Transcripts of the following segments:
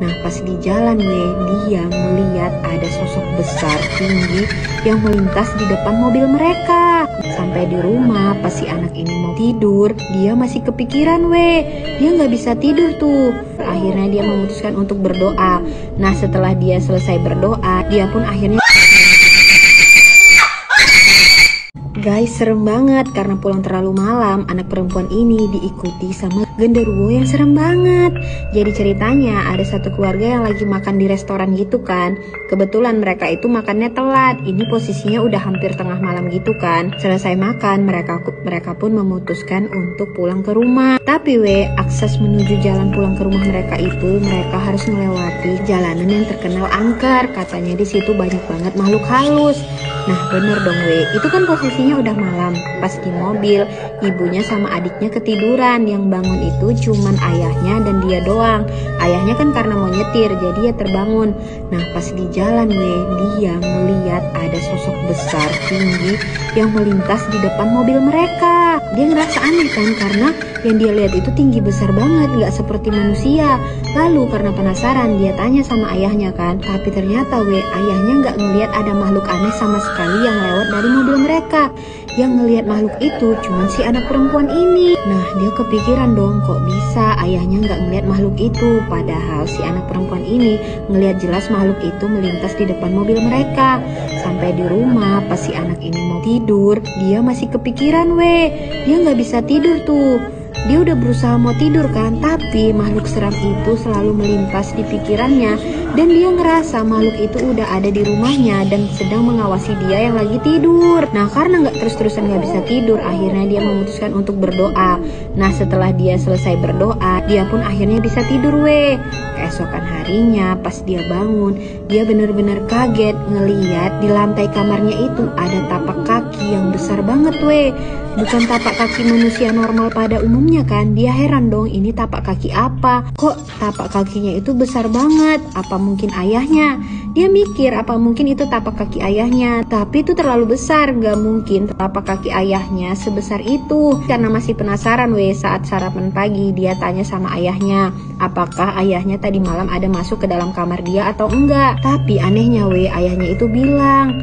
Nah pas di jalan dia melihat ada sosok besar tinggi yang melintas di depan mobil mereka. Sampai di rumah pas si anak ini mau tidur, dia masih kepikiran dia nggak bisa tidur tuh. Akhirnya dia memutuskan untuk berdoa. Nah setelah dia selesai berdoa, dia pun akhirnya guys, serem banget karena pulang terlalu malam, anak perempuan ini diikuti sama genderuwo yang serem banget. Jadi ceritanya ada satu keluarga yang lagi makan di restoran gitu kan. Kebetulan mereka itu makannya telat. Ini posisinya udah hampir tengah malam gitu kan. Selesai makan, mereka pun memutuskan untuk pulang ke rumah. Tapi akses menuju jalan pulang ke rumah mereka itu mereka harus melewati jalanan yang terkenal angker. Katanya di situ banyak banget makhluk halus. Nah bener dong itu kan posisinya udah malam. Pas di mobil, ibunya sama adiknya ketiduran. Yang bangun itu cuman ayahnya dan dia doang. Ayahnya kan karena mau nyetir, jadi ya terbangun. Nah pas di jalan dia melihat ada sosok besar tinggi yang melintas di depan mobil mereka. Dia ngerasa aneh kan, karena yang dia lihat itu tinggi besar banget, gak seperti manusia. Lalu karena penasaran dia tanya sama ayahnya kan. Tapi ternyata ayahnya gak ngelihat ada makhluk aneh sama sekali yang lewat dari mobil mereka. Yang ngelihat makhluk itu cuman si anak perempuan ini. Nah dia kepikiran dong, kok bisa ayahnya gak ngelihat makhluk itu, padahal si anak perempuan ini ngelihat jelas makhluk itu melintas di depan mobil mereka. Sampai di rumah pas si anak ini mau tidur, dia masih kepikiran dia gak bisa tidur tuh. Dia udah berusaha mau tidur kan, tapi makhluk seram itu selalu melintas di pikirannya. Dan dia ngerasa makhluk itu udah ada di rumahnya dan sedang mengawasi dia yang lagi tidur. Nah karena terus-terusan gak bisa tidur, akhirnya dia memutuskan untuk berdoa. Nah setelah dia selesai berdoa, dia pun akhirnya bisa tidur Keesokan harinya pas dia bangun, dia benar-benar kaget ngeliat di lantai kamarnya itu ada tapak kaki yang besar banget Bukan tapak kaki manusia normal pada umumnya kan. Dia heran dong, ini tapak kaki apa? Kok tapak kakinya itu besar banget? Apa mungkin ayahnya? Dia mikir apa mungkin itu tapak kaki ayahnya. Tapi itu terlalu besar, gak mungkin tapak kaki ayahnya sebesar itu. Karena masih penasaran saat sarapan pagi dia tanya sama ayahnya, apakah ayahnya tadi malam ada masuk ke dalam kamar dia atau enggak. Tapi anehnya ayahnya itu bilang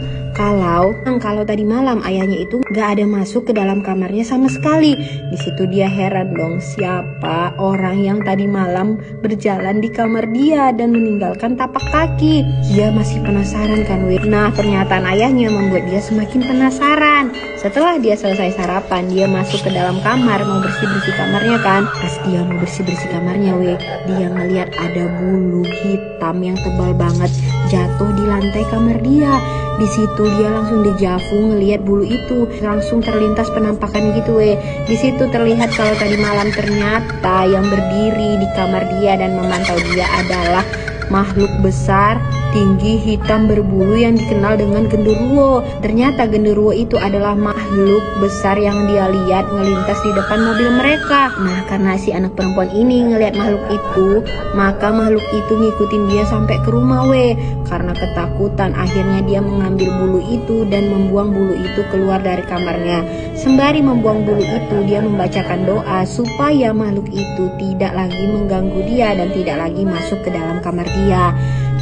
kalau tadi malam ayahnya itu gak ada masuk ke dalam kamarnya sama sekali. Di situ dia heran dong, siapa orang yang tadi malam berjalan di kamar dia dan meninggalkan tapak kaki. Dia masih penasaran kan Nah pernyataan ayahnya membuat dia semakin penasaran. Setelah dia selesai sarapan, dia masuk ke dalam kamar mau bersih-bersih kamarnya kan. Pas dia mau bersih-bersih kamarnya dia ngeliat ada bulu hitam yang tebal banget jatuh di lantai kamar dia. Di situ dia langsung dejavu ngelihat bulu itu, langsung terlintas penampakan gitu Di situ terlihat kalau tadi malam ternyata yang berdiri di kamar dia dan memantau dia adalah makhluk besar, tinggi, hitam, berbulu yang dikenal dengan genderuwo. Ternyata genderuwo itu adalah makhluk besar yang dia lihat melintas di depan mobil mereka. Nah karena si anak perempuan ini ngelihat makhluk itu, maka makhluk itu ngikutin dia sampai ke rumah Karena ketakutan akhirnya dia mengambil bulu itu dan membuang bulu itu keluar dari kamarnya. Sembari membuang bulu itu, dia membacakan doa supaya makhluk itu tidak lagi mengganggu dia dan tidak lagi masuk ke dalam kamar dia.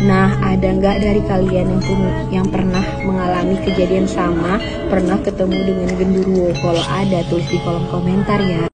Nah ada nggak dari kalian yang pernah mengalami kejadian sama, pernah ketemu dengan genderuwo? Kalau ada tulis di kolom komentar ya.